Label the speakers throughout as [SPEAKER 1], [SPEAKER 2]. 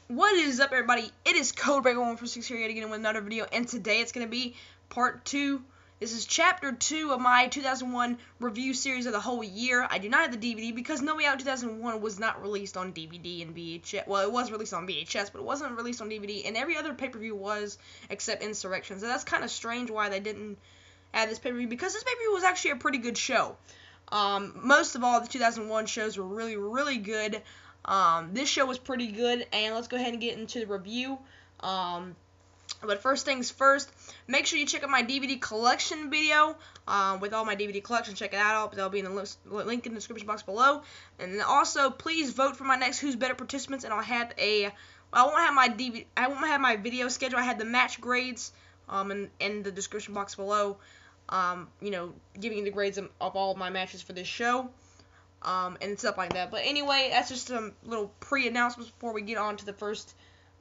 [SPEAKER 1] What is up, everybody? It is Codebreaker146 here yet again with another video, and today it's going to be part 2. This is chapter 2 of my 2001 review series of the whole year. I do not have the DVD because No Way Out 2001 was not released on DVD and VHS. Well, it was released on VHS, but it wasn't released on DVD, and every other pay-per-view was except Insurrection. So that's kind of strange why they didn't add this pay-per-view, because this pay-per-view was actually a pretty good show. Most of all, the 2001 shows were really, really good. This show was pretty good, and let's go ahead and get into the review. But first things first, make sure you check out my DVD collection video with all my DVD collection. Check it out. That'll be in the link in the description box below. And also, please vote for my next Who's Better participants, and I'll have I won't have my video schedule. I had the match grades in the description box below. Giving you the grades of all of my matches for this show. And stuff like that. But anyway, that's just some little pre-announcements before we get on to the first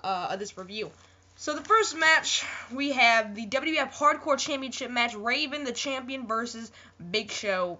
[SPEAKER 1] of this review. So the first match, we have the WWF Hardcore Championship match, Raven the champion versus Big Show.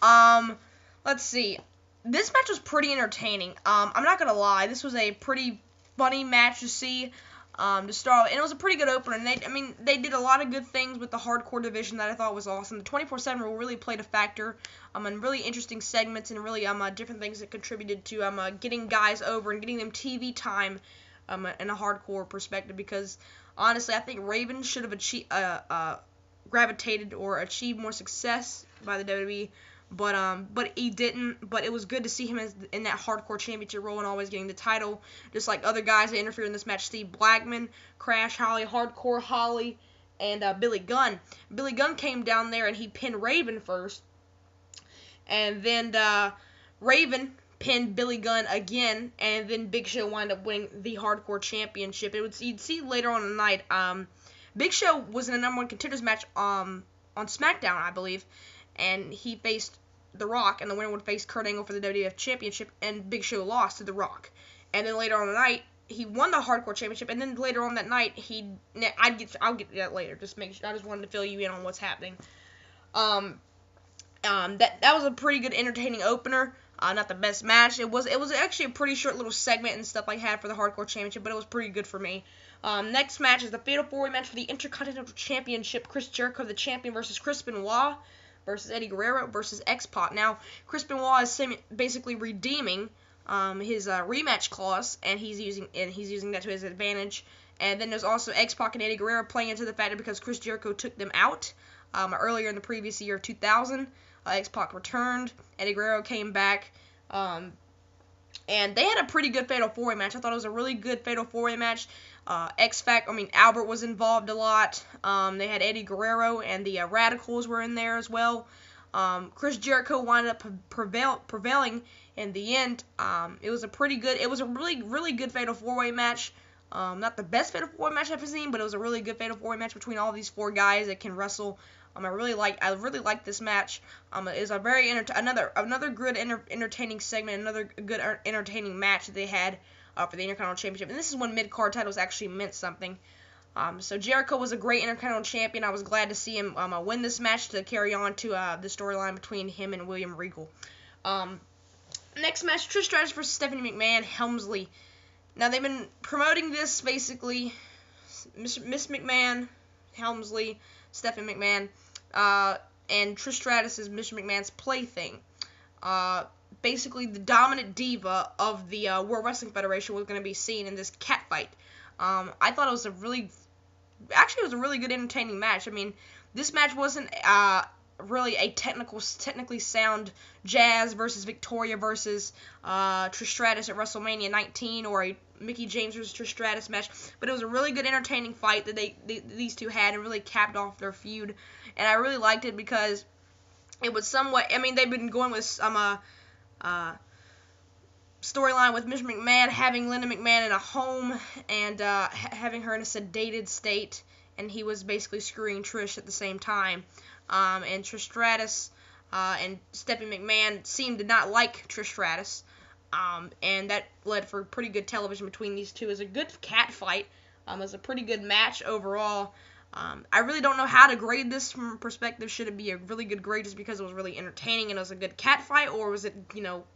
[SPEAKER 1] Let's see. This match was pretty entertaining. I'm not gonna lie, this was a pretty funny match to see. To start, and it was a pretty good opener. And they did a lot of good things with the hardcore division that I thought was awesome. The 24/7 rule really played a factor, and really interesting segments and really different things that contributed to getting guys over and getting them TV time, in a hardcore perspective. Because honestly, I think Raven should have gravitated or achieved more success by the WWE. But he didn't. But it was good to see him in that hardcore championship role and always getting the title, just like other guys that interfered in this match: Steve Blackman, Crash Holly, Hardcore Holly, and Billy Gunn. Billy Gunn came down there and he pinned Raven first, and then Raven pinned Billy Gunn again, and then Big Show wound up winning the hardcore championship. You'd see later on in the night. Big Show was in a #1 contenders match on SmackDown, I believe. And he faced The Rock, and the winner would face Kurt Angle for the WWF Championship, and Big Show lost to The Rock. And then later on the night, he won the Hardcore Championship, and then later on that night, I'll get to that later. I just wanted to fill you in on what's happening. That was a pretty good, entertaining opener. Not the best match. It was actually a pretty short little segment and stuff like that for the Hardcore Championship, but it was pretty good for me. Next match is the Fatal 4-Way match for the Intercontinental Championship. Chris Jericho, the champion, versus Chris Benoit versus Eddie Guerrero versus X-Pac. Now, Chris Benoit is basically redeeming his rematch clause, and he's using that to his advantage. And then there's also X-Pac and Eddie Guerrero playing into the fact because Chris Jericho took them out earlier in the previous year of 2000. X-Pac returned, Eddie Guerrero came back, and they had a pretty good Fatal 4-Way match. I thought it was a really good Fatal 4-Way match. Albert was involved a lot. They had Eddie Guerrero and the Radicals were in there as well. Chris Jericho wound up prevailing in the end. It was a really, really good Fatal 4-Way match. Not the best Fatal 4-Way match I've ever seen, but it was a really good Fatal 4-Way match between all these four guys that can wrestle. I really like this match. It is a very another good entertaining segment, another good entertaining match that they had for the Intercontinental Championship. And this is when mid-card titles actually meant something. So Jericho was a great Intercontinental Champion. I was glad to see him win this match to carry on to the storyline between him and William Regal. Next match, Trish Stratus versus Stephanie McMahon-Helmsley. Now, they've been promoting this, basically, Miss McMahon, Helmsley, Stephanie McMahon, and Trish Stratus is Mr. McMahon's plaything. Basically, the dominant diva of the World Wrestling Federation was going to be seen in this cat fight. I thought it was a really good, entertaining match. This match wasn't really a technically sound Jazz versus Victoria versus Trish Stratus at WrestleMania 19 or a Mickie James versus Trish Stratus match, but it was a really good, entertaining fight that these two had and really capped off their feud. And I really liked it because it was somewhat. They've been going with some storyline with Miss McMahon having Linda McMahon in a home and having her in a sedated state, and he was basically screwing Trish at the same time. And Trish Stratus and Stephanie McMahon seemed to not like Trish Stratus, and that led for pretty good television between these two. It was a good cat fight. It was a pretty good match overall. I really don't know how to grade this from perspective. Should it be a really good grade just because it was really entertaining and it was a good cat fight, or was it,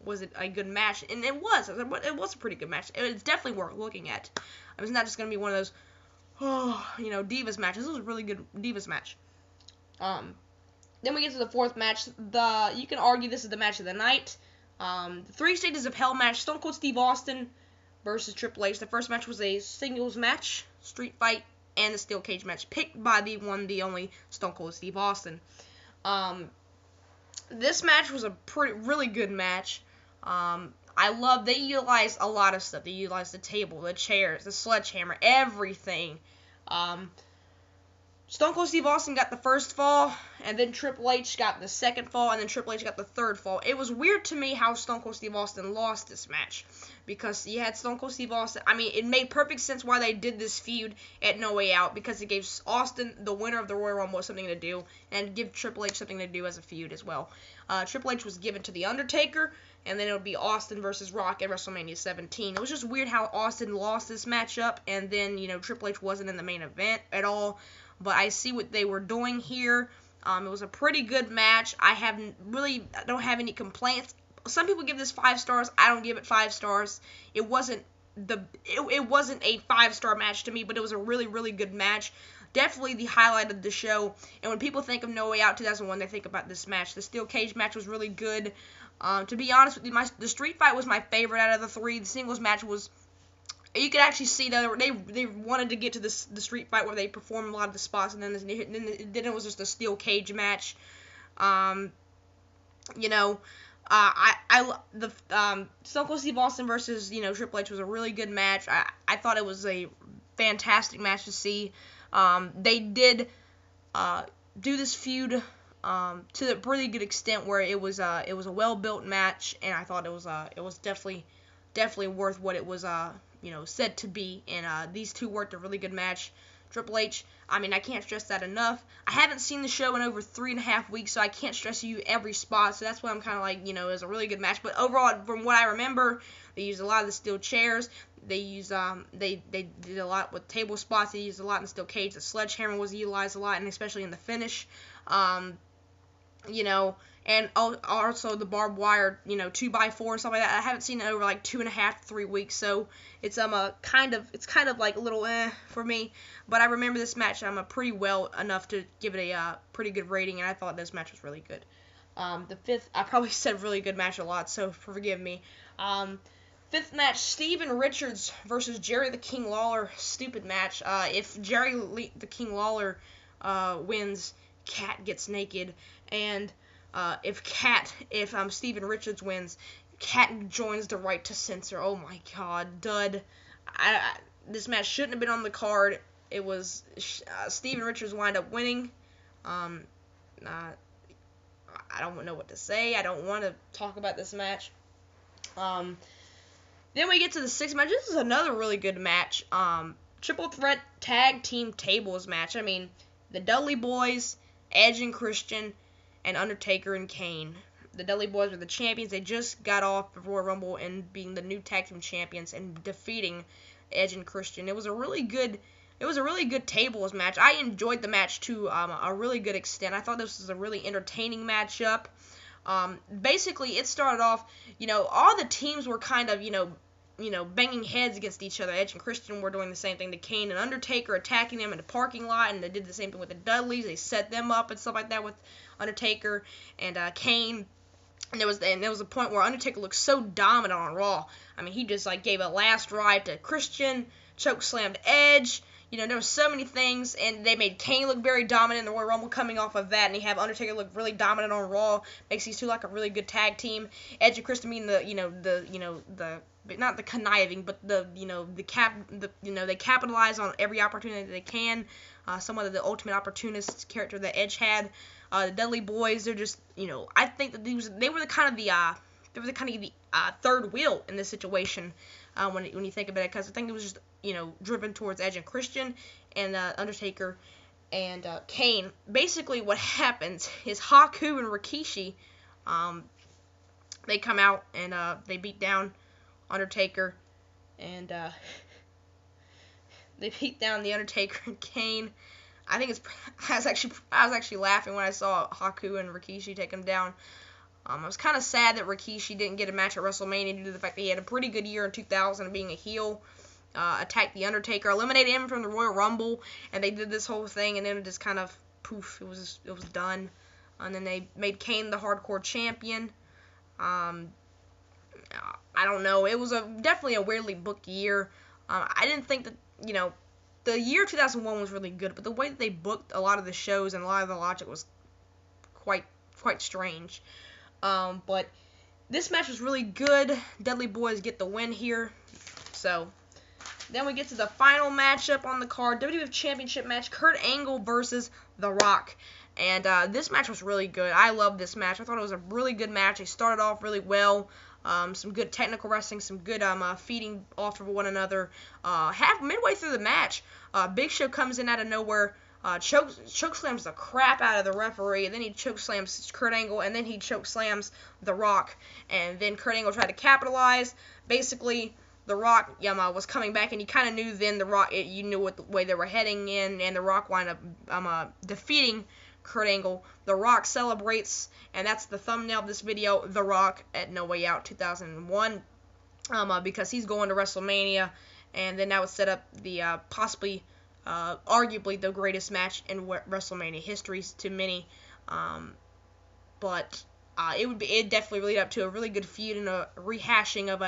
[SPEAKER 1] was it a good match? And it was. It was a pretty good match. It's definitely worth looking at. It's not just going to be one of those, Divas matches. It was a really good Divas match. Then we get to the fourth match. You can argue this is the match of the night. The 3 Stages of Hell match. Stone Cold Steve Austin versus Triple H. The first match was a singles match, street fight, and a steel cage match, picked by the only Stone Cold Steve Austin. This match was a really good match. They utilized a lot of stuff. They utilized the table, the chairs, the sledgehammer, everything. Stone Cold Steve Austin got the first fall, and then Triple H got the second fall, and then Triple H got the third fall. It was weird to me how Stone Cold Steve Austin lost this match, because you had Stone Cold Steve Austin. I mean, it made perfect sense why they did this feud at No Way Out, because it gave Austin, the winner of the Royal Rumble, something to do, and give Triple H something to do as a feud as well. Triple H was given to The Undertaker, and then it would be Austin versus Rock at WrestleMania 17. It was just weird how Austin lost this matchup, and then, Triple H wasn't in the main event at all. But I see what they were doing here. It was a pretty good match. I don't have any complaints. Some people give this 5 stars. I don't give it 5 stars. It wasn't a 5-star match to me, but it was a really, really good match. Definitely the highlight of the show. And when people think of No Way Out 2001, they think about this match. The steel cage match was really good. To be honest with you, the street fight was my favorite out of the 3. The singles match was. You could actually see that they wanted to get to the street fight where they performed a lot of the spots, and then it was just a steel cage match. Stone Cold Steve Austin versus Triple H was a really good match. I thought it was a fantastic match to see. They did do this feud to a pretty good extent where it was a well built match, and I thought it was definitely worth what it was said to be, and these two worked a really good match. Triple H, I can't stress that enough. I haven't seen the show in over 3.5 weeks, so I can't stress you every spot, so that's why I'm kind of like, it was a really good match. But overall, from what I remember, they used a lot of the steel chairs. They used, they did a lot with table spots. They used a lot in the steel cage. The sledgehammer was utilized a lot, and especially in the finish. And also the barbed wire, 2x4 and stuff like that. I haven't seen it over like 2.5 to 3 weeks, so it's kind of like a little for me. But I remember this match pretty well enough to give it a pretty good rating, and I thought this match was really good. The fifth, I probably said really good match a lot, so forgive me. Fifth match, Steven Richards versus Jerry the King Lawler. Stupid match. If Jerry the King Lawler wins, Cat gets naked, and if Steven Richards wins, Cat joins the right to censor. Oh my God, dud. This match shouldn't have been on the card. It was Steven Richards wind up winning. I don't know what to say. I don't want to talk about this match. Then we get to the sixth match. This is another really good match. Triple threat tag team tables match. The Dudley Boyz, Edge and Christian, and Undertaker and Kane. The Dudley Boyz were the champions. They just got off the Royal Rumble and being the new tag team champions and defeating Edge and Christian. It was a really good tables match. I enjoyed the match to a really good extent. I thought this was a really entertaining matchup. Basically, it started off, all the teams were kind of, banging heads against each other. Edge and Christian were doing the same thing to Kane and Undertaker, attacking them in the parking lot, and they did the same thing with the Dudleys. They set them up and stuff like that with Undertaker and Kane. And there was a point where Undertaker looked so dominant on Raw. He just gave a last ride to Christian, choke slammed Edge. There were so many things, and they made Kane look very dominant in the Royal Rumble coming off of that, and you have Undertaker look really dominant on Raw. Makes these two like a really good tag team. Edge and Christian being not the conniving, but they capitalize on every opportunity they can. Somewhat of the ultimate opportunist character that Edge had. The Dudley Boyz, they're just, I think that they were the kind of the third wheel in this situation when you think about it, because I think it was just driven towards Edge and Christian and Undertaker and Kane. Basically, what happens is Haku and Rikishi, they come out and they beat down Undertaker, and they beat down the Undertaker and Kane. I was actually laughing when I saw Haku and Rikishi take him down. I was kind of sad that Rikishi didn't get a match at WrestleMania due to the fact that he had a pretty good year in 2000 being a heel. Attacked the Undertaker, eliminated him from the Royal Rumble, and they did this whole thing, and then it just kind of poof, it was done. And then they made Kane the Hardcore Champion. I don't know. It was definitely a weirdly booked year. I didn't think that, the year 2001 was really good, but the way that they booked a lot of the shows and a lot of the logic was quite strange. But this match was really good. Dudley Boyz get the win here. So then we get to the final matchup on the card, WWF Championship match, Kurt Angle versus The Rock. And this match was really good. I love this match. I thought it was a really good match. They started off really well. Some good technical wrestling, some good feeding off of one another. Midway through the match, Big Show comes in out of nowhere, chokeslams the crap out of the referee, and then he chokeslams Kurt Angle, and then he chokeslams The Rock, and then Kurt Angle tried to capitalize. Basically, The Rock was coming back, and you kind of knew then The Rock, you knew what the way they were heading in, and The Rock wound up defeating Kurt Angle. The Rock celebrates, and that's the thumbnail of this video, The Rock at No Way Out 2001, because he's going to WrestleMania, and then that would set up the possibly, arguably the greatest match in WrestleMania history to many, but it definitely lead up to a really good feud and a rehashing of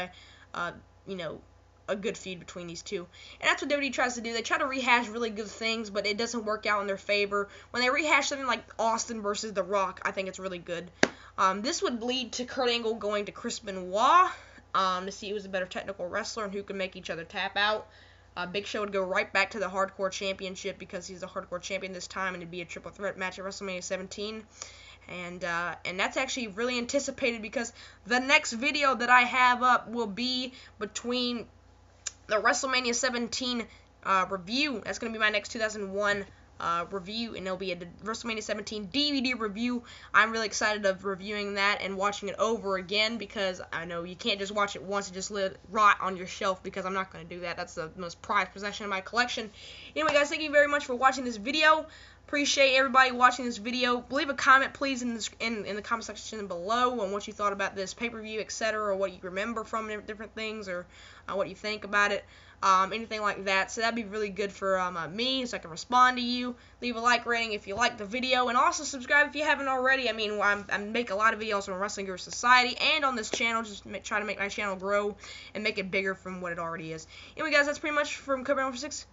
[SPEAKER 1] a good feud between these two. And that's what WWE tries to do. They try to rehash really good things, but it doesn't work out in their favor. When they rehash something like Austin versus The Rock, I think it's really good. This would lead to Kurt Angle going to Chris Benoit to see who's a better technical wrestler and who can make each other tap out. Big Show would go right back to the Hardcore Championship because he's the Hardcore Champion this time, and it'd be a triple threat match at WrestleMania 17. And that's actually really anticipated because the next video that I have up will be between the WrestleMania 17 review. That's going to be my next 2001 review, and it'll be a WrestleMania 17 DVD review. I'm really excited of reviewing that and watching it over again because I know you can't just watch it once and just let it rot on your shelf because I'm not going to do that. That's the most prized possession of my collection. Anyway, guys, thank you very much for watching this video. Appreciate everybody watching this video. Leave a comment, please, in the comment section below on what you thought about this pay-per-view, etc., or what you remember from different things, or what you think about it, anything like that. So that'd be really good for me, so I can respond to you. Leave a like rating if you like the video, and also subscribe if you haven't already. I mean, I make a lot of videos on Wrestling Guru Society and on this channel, just try to make my channel grow and make it bigger from what it already is. Anyway, guys, that's pretty much from Cobra 146.